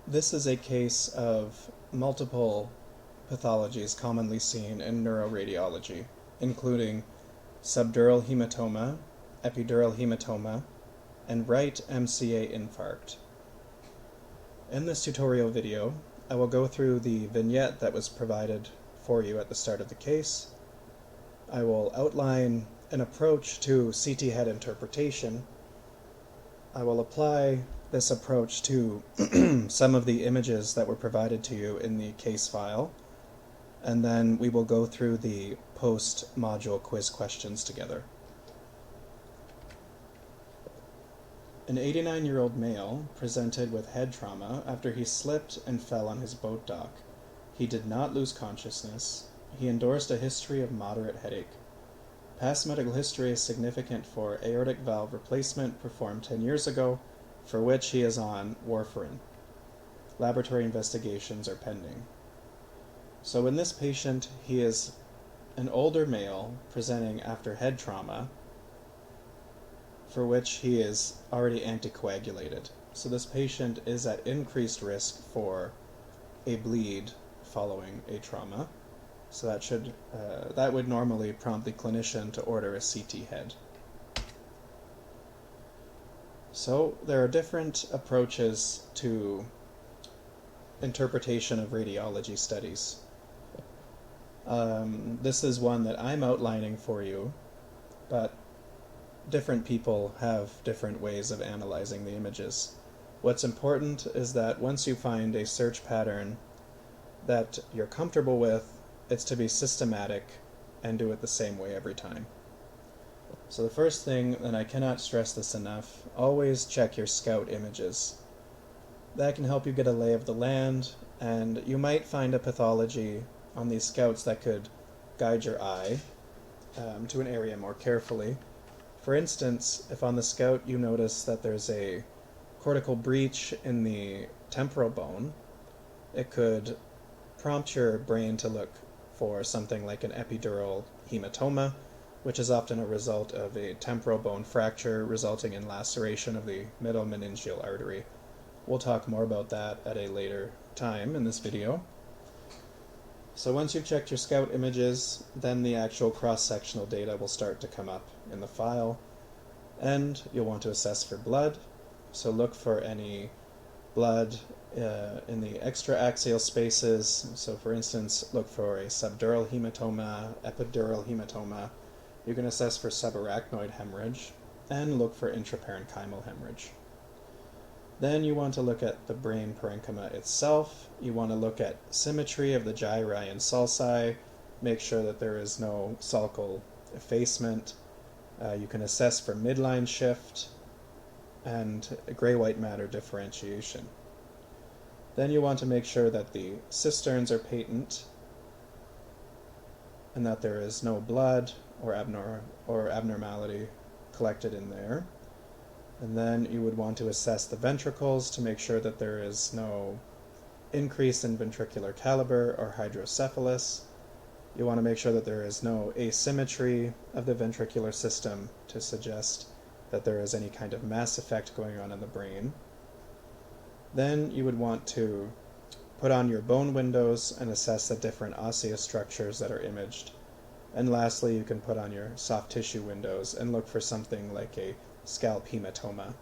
This is a case of multiple pathologies commonly seen in neuroradiology, including subdural hematoma, epidural hematoma, and right MCA infarct. In this tutorial video, I will go through the vignette that was provided for you at the start of the case. I will outline an approach to CT head interpretation. I will apply this approach to some of the images that were provided to you in the case file, and then we will go through the post-module quiz questions together. An 89-year-old male presented with head trauma after he slipped and fell on his boat dock. He did not lose consciousness. He endorsed a history of moderate headache. Past medical history is significant for aortic valve replacement performed 10 years ago, for which he is on warfarin. Laboratory investigations are pending. So in this patient, he is an older male presenting after head trauma, for which he is already anticoagulated. So this patient is at increased risk for a bleed following a trauma. So that would normally prompt the clinician to order a CT head. So there are different approaches to interpretation of radiology studies. This is one that I'm outlining for you, but different people have different ways of analyzing the images. What's important is that once you find a search pattern that you're comfortable with, it's to be systematic and do it the same way every time. So the first thing, and I cannot stress this enough, always check your scout images. That can help you get a lay of the land, and you might find a pathology on these scouts that could guide your eye to an area more carefully. For instance, if on the scout you notice that there's a cortical breach in the temporal bone, it could prompt your brain to look for something like an epidural hematoma, which is often a result of a temporal bone fracture resulting in laceration of the middle meningeal artery. We'll talk more about that at a later time in this video. So once you've checked your scout images, then the actual cross-sectional data will start to come up in the file, and you'll want to assess for blood. So look for any blood in the extra-axial spaces. So for instance, look for a subdural hematoma, epidural hematoma. You can assess for subarachnoid hemorrhage, and look for intraparenchymal hemorrhage. Then you want to look at the brain parenchyma itself. You want to look at symmetry of the gyri and sulci, make sure that there is no sulcal effacement. You can assess for midline shift and gray-white matter differentiation. Then you want to make sure that the cisterns are patent and that there is no blood or abnormality collected in there. And then you would want to assess the ventricles to make sure that there is no increase in ventricular caliber or hydrocephalus. You want to make sure that there is no asymmetry of the ventricular system to suggest that there is any kind of mass effect going on in the brain. Then you would want to put on your bone windows and assess the different osseous structures that are imaged. And lastly, you can put on your soft tissue windows and look for something like a scalp hematoma.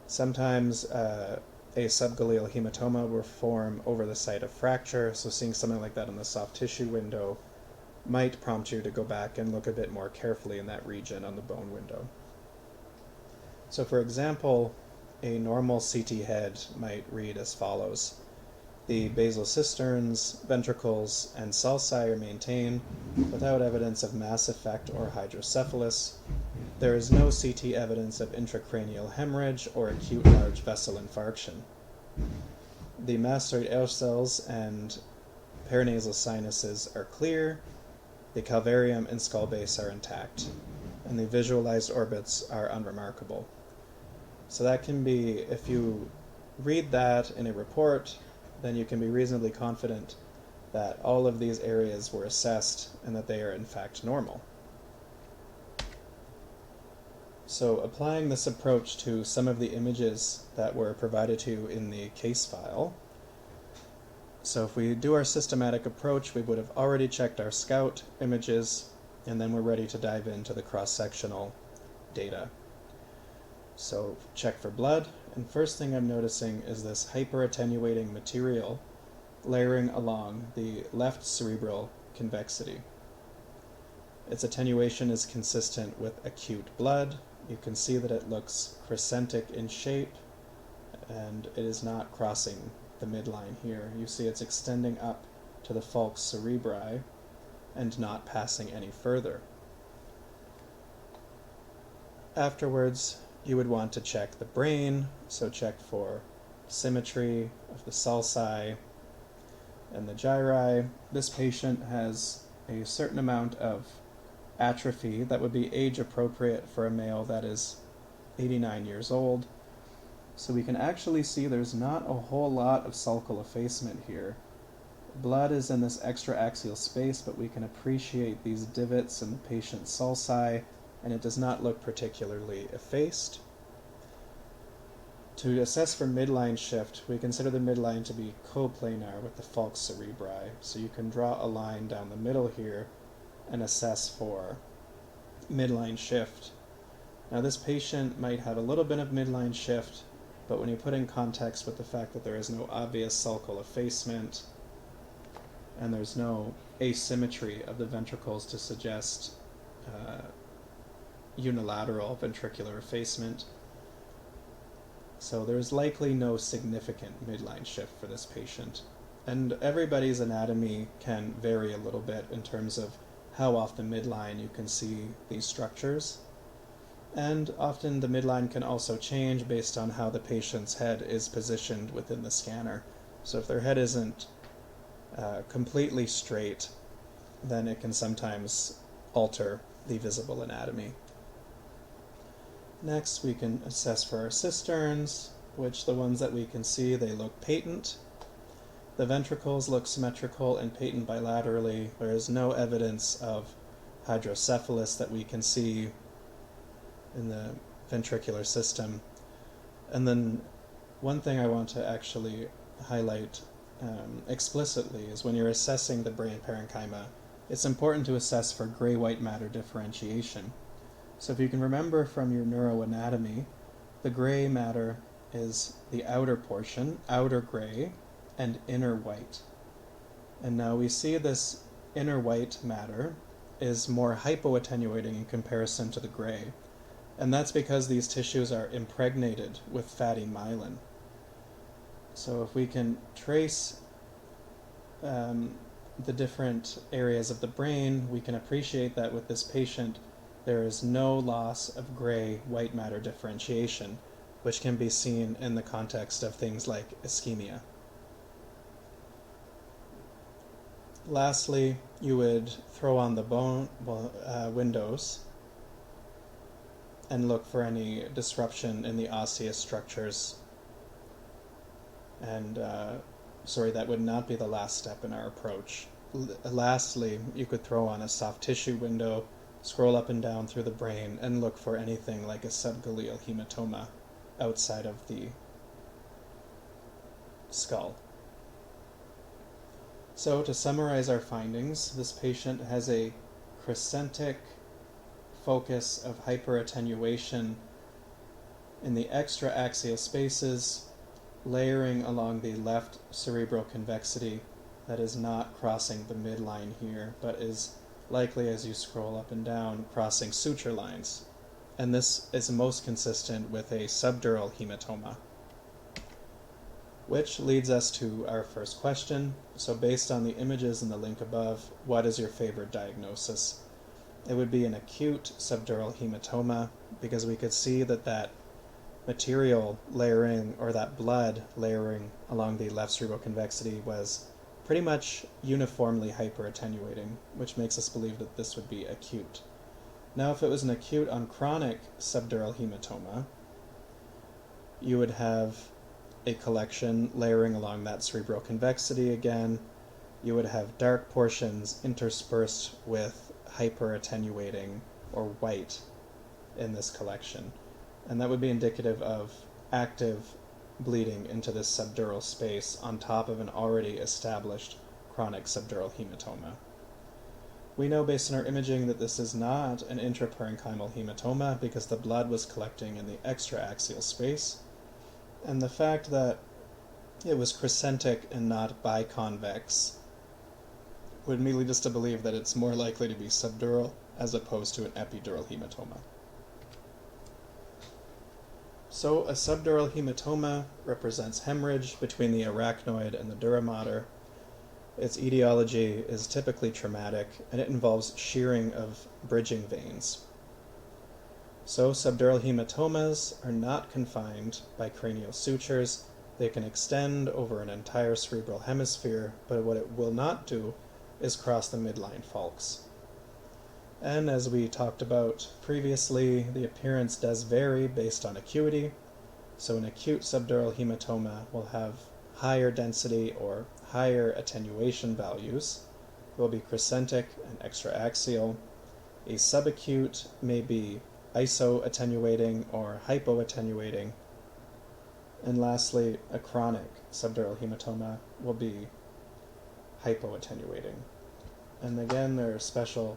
Sometimes a subgaleal hematoma will form over the site of fracture, so seeing something like that in the soft tissue window might prompt you to go back and look a bit more carefully in that region on the bone window. So for example, a normal CT head might read as follows. The basal cisterns, ventricles, and sulci are maintained without evidence of mass effect or hydrocephalus. There is no CT evidence of intracranial hemorrhage or acute large vessel infarction. The mastoid air cells and paranasal sinuses are clear. The calvarium and skull base are intact, and the visualized orbits are unremarkable. So that can be, if you read that in a report, then you can be reasonably confident that all of these areas were assessed and that they are in fact normal. So applying this approach to some of the images that were provided to you in the case file. So if we do our systematic approach, we would have already checked our scout images, and then we're ready to dive into the cross-sectional data. So check for blood, and first thing I'm noticing is this hyper-attenuating material layering along the left cerebral convexity. Its attenuation is consistent with acute blood. You can see that it looks crescentic in shape, and it is not crossing the midline here. You see it's extending up to the falx cerebri and not passing any further. Afterwards, you would want to check the brain, so check for symmetry of the sulci and the gyri. This patient has a certain amount of atrophy that would be age appropriate for a male that is 89 years old. So we can actually see there's not a whole lot of sulcal effacement here. Blood is in this extra-axial space, but we can appreciate these divots in the patient's sulci, and it does not look particularly effaced. To assess for midline shift, we consider the midline to be coplanar with the falx cerebri. So you can draw a line down the middle here and assess for midline shift. Now this patient might have a little bit of midline shift, but when you put in context with the fact that there is no obvious sulcal effacement and there's no asymmetry of the ventricles to suggest unilateral ventricular effacement, so there's likely no significant midline shift for this patient. And everybody's anatomy can vary a little bit in terms of how off the midline you can see these structures. And often the midline can also change based on how the patient's head is positioned within the scanner. So if their head isn't completely straight, then it can sometimes alter the visible anatomy. Next, we can assess for our cisterns, which the ones that we can see, they look patent. The ventricles look symmetrical and patent bilaterally. There is no evidence of hydrocephalus that we can see in the ventricular system. And then one thing I want to actually highlight explicitly is when you're assessing the brain parenchyma, it's important to assess for gray-white matter differentiation. So if you can remember from your neuroanatomy, the gray matter is the outer portion, outer gray, and inner white. And now we see this inner white matter is more hypoattenuating in comparison to the gray. And that's because these tissues are impregnated with fatty myelin. So if we can trace the different areas of the brain, we can appreciate that with this patient there is no loss of gray-white matter differentiation, which can be seen in the context of things like ischemia. Lastly, you would throw on the bone windows and look for any disruption in the osseous structures. And that would not be the last step in our approach. Lastly, you could throw on a soft tissue window, scroll up and down through the brain, and look for anything like a subgaleal hematoma outside of the skull. So to summarize our findings, this patient has a crescentic focus of hyperattenuation in the extra-axial spaces, layering along the left cerebral convexity that is not crossing the midline here, but is likely, as you scroll up and down, crossing suture lines. And this is most consistent with a subdural hematoma. Which leads us to our first question. So based on the images in the link above, what is your favorite diagnosis? It would be an acute subdural hematoma, because we could see that material layering, or that blood layering along the left cerebral convexity, was pretty much uniformly hyperattenuating, which makes us believe that this would be acute. Now, if it was an acute on chronic subdural hematoma, you would have a collection layering along that cerebral convexity again. You would have dark portions interspersed with hyperattenuating or white in this collection, and that would be indicative of active bleeding into this subdural space on top of an already established chronic subdural hematoma. We know based on our imaging that this is not an intraparenchymal hematoma because the blood was collecting in the extraaxial space, and the fact that it was crescentic and not biconvex would lead us to believe that it's more likely to be subdural as opposed to an epidural hematoma. So a subdural hematoma represents hemorrhage between the arachnoid and the dura mater. Its etiology is typically traumatic, and it involves shearing of bridging veins. So subdural hematomas are not confined by cranial sutures. They can extend over an entire cerebral hemisphere, but what it will not do is cross the midline falx. And as we talked about previously, the appearance does vary based on acuity. So an acute subdural hematoma will have higher density or higher attenuation values. It will be crescentic and extraaxial. A subacute may be isoattenuating or hypoattenuating. And lastly, a chronic subdural hematoma will be hypoattenuating. And again, there are special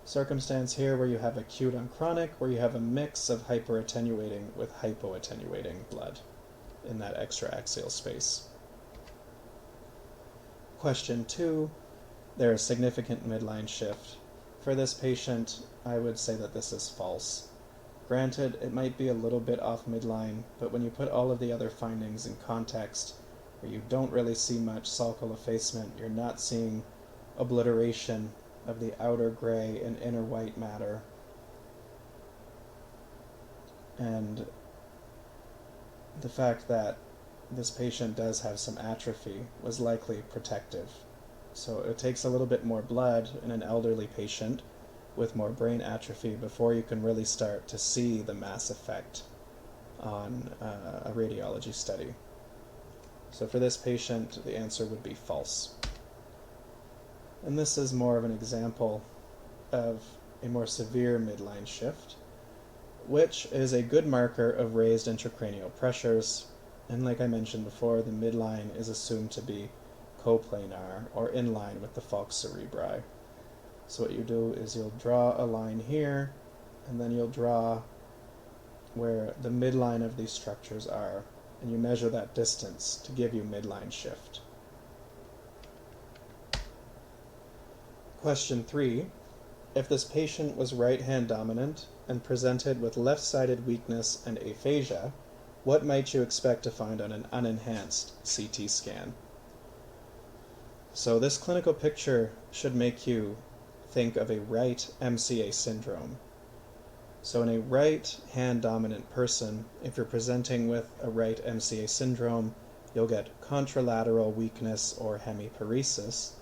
circumstances here where you have acute on chronic, where you have a mix of hyperattenuating with hypoattenuating blood in that extraaxial space. Question 2, there is significant midline shift. For this patient, I would say that this is false. Granted, it might be a little bit off midline, but when you put all of the other findings in context, where you don't really see much sulcal effacement, you're not seeing obliteration of the outer gray and inner white matter, and the fact that this patient does have some atrophy was likely protective. So it takes a little bit more blood in an elderly patient with more brain atrophy before you can really start to see the mass effect on a radiology study. So for this patient, the answer would be false. And this is more of an example of a more severe midline shift, which is a good marker of raised intracranial pressures. And like I mentioned before, the midline is assumed to be coplanar or in line with the falx cerebri. So what you do is you'll draw a line here, and then you'll draw where the midline of these structures are, and you measure that distance to give you midline shift. Question 3. If this patient was right-hand dominant and presented with left-sided weakness and aphasia, what might you expect to find on an unenhanced CT scan? So this clinical picture should make you think of a right MCA syndrome. So in a right-hand dominant person, if you're presenting with a right MCA syndrome, you'll get contralateral weakness or hemiparesis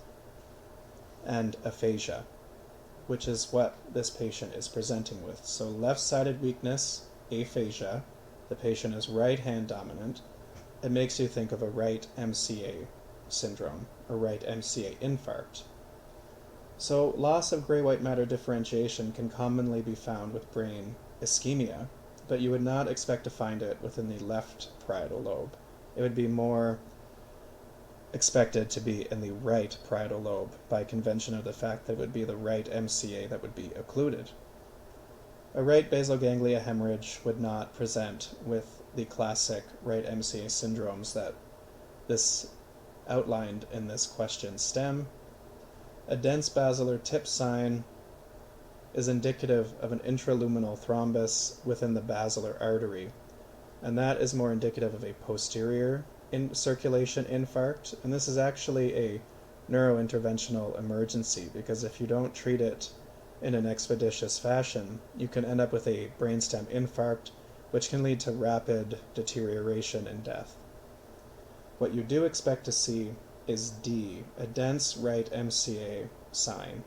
and aphasia, which is what this patient is presenting with. So left-sided weakness, aphasia, the patient is right-hand dominant. It makes you think of a right MCA syndrome, or right MCA infarct. So loss of gray-white matter differentiation can commonly be found with brain ischemia, but you would not expect to find it within the left parietal lobe. It would be more expected to be in the right parietal lobe by convention of the fact that it would be the right MCA that would be occluded. A right basal ganglia hemorrhage would not present with the classic right MCA syndromes that this outlined in this question stem. A dense basilar tip sign is indicative of an intraluminal thrombus within the basilar artery, and that is more indicative of a posterior circulation infarct, and this is actually a neurointerventional emergency, because if you don't treat it in an expeditious fashion, you can end up with a brainstem infarct, which can lead to rapid deterioration and death. What you do expect to see is D, a dense right MCA sign,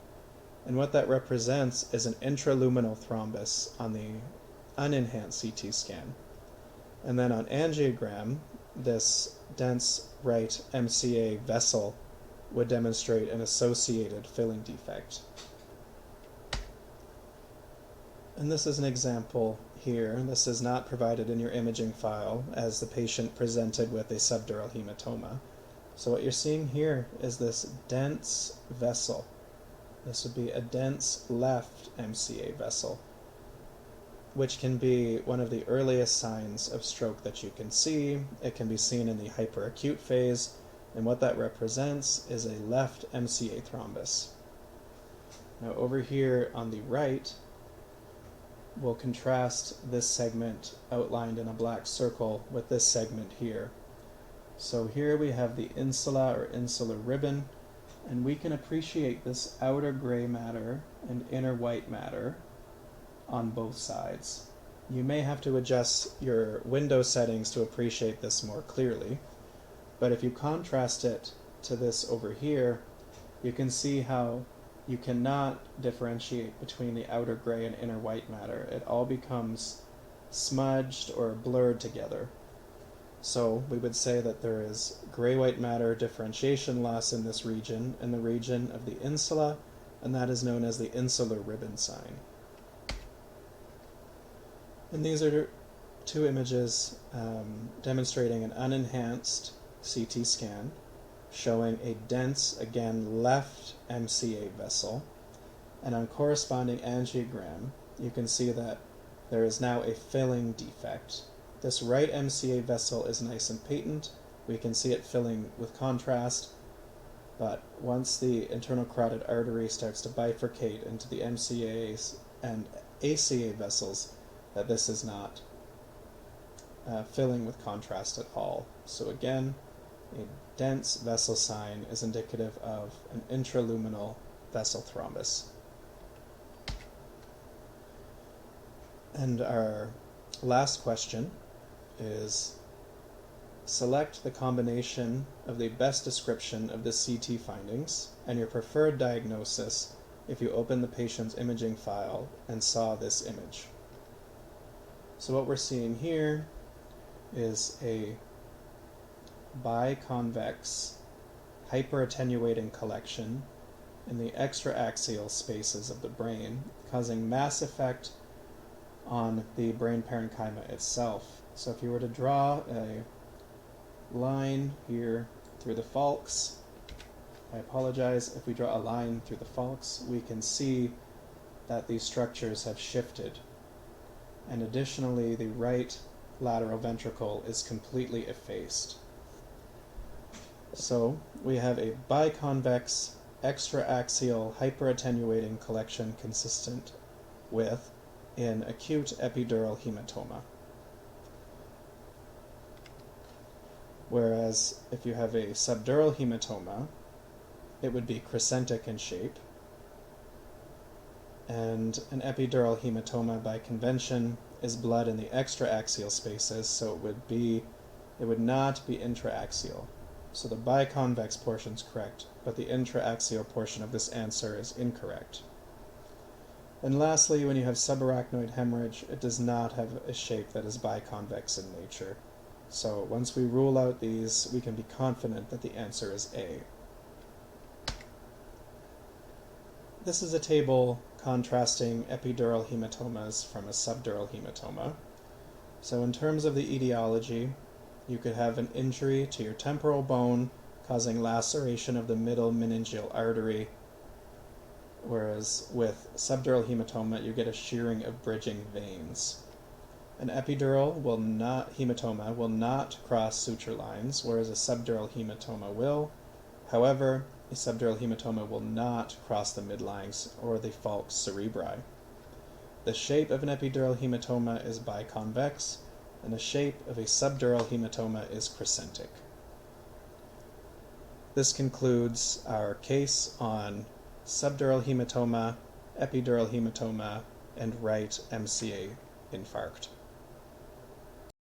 and what that represents is an intraluminal thrombus on the unenhanced CT scan. And then on angiogram, this dense right MCA vessel would demonstrate an associated filling defect. And this is an example here. This is not provided in your imaging file as the patient presented with a subdural hematoma. So what you're seeing here is this dense vessel. This would be a dense left MCA vessel, which can be one of the earliest signs of stroke that you can see. It can be seen in the hyperacute phase, and what that represents is a left MCA thrombus. Now over here on the right, we'll contrast this segment outlined in a black circle with this segment here. So here we have the insula or insular ribbon, and we can appreciate this outer gray matter and inner white matter on both sides. You may have to adjust your window settings to appreciate this more clearly, but if you contrast it to this over here, you can see how you cannot differentiate between the outer gray and inner white matter. It all becomes smudged or blurred together. So we would say that there is gray-white matter differentiation loss in this region, in the region of the insula, and that is known as the insular ribbon sign. And these are two images demonstrating an unenhanced CT scan showing a dense, again, left MCA vessel. And on corresponding angiogram, you can see that there is now a filling defect. This right MCA vessel is nice and patent. We can see it filling with contrast, but once the internal carotid artery starts to bifurcate into the MCAs and ACA vessels, that this is not filling with contrast at all. So again, a dense vessel sign is indicative of an intraluminal vessel thrombus. And our last question is, select the combination of the best description of the CT findings and your preferred diagnosis if you open the patient's imaging file and saw this image. So what we're seeing here is a biconvex hyperattenuating collection in the extraaxial spaces of the brain, causing mass effect on the brain parenchyma itself. So if you were to draw a line here through the falx, I apologize, if we draw a line through the falx, we can see that these structures have shifted. And additionally, the right lateral ventricle is completely effaced. So we have a biconvex extraaxial hyperattenuating collection consistent with in acute epidural hematoma. Whereas if you have a subdural hematoma, it would be crescentic in shape, and an epidural hematoma by convention is blood in the extraaxial spaces, so it would not be intraaxial. So the biconvex portion is correct, but the intraaxial portion of this answer is incorrect. And lastly, when you have subarachnoid hemorrhage, it does not have a shape that is biconvex in nature. So once we rule out these, we can be confident that the answer is A. This is a table contrasting epidural hematomas from a subdural hematoma. So in terms of the etiology, you could have an injury to your temporal bone causing laceration of the middle meningeal artery, whereas with subdural hematoma, you get a shearing of bridging veins. An epidural hematoma will not cross suture lines, whereas a subdural hematoma will. However, a subdural hematoma will not cross the midlines or the falx cerebri. The shape of an epidural hematoma is biconvex, and the shape of a subdural hematoma is crescentic. This concludes our case on subdural hematoma, epidural hematoma, and right MCA infarct.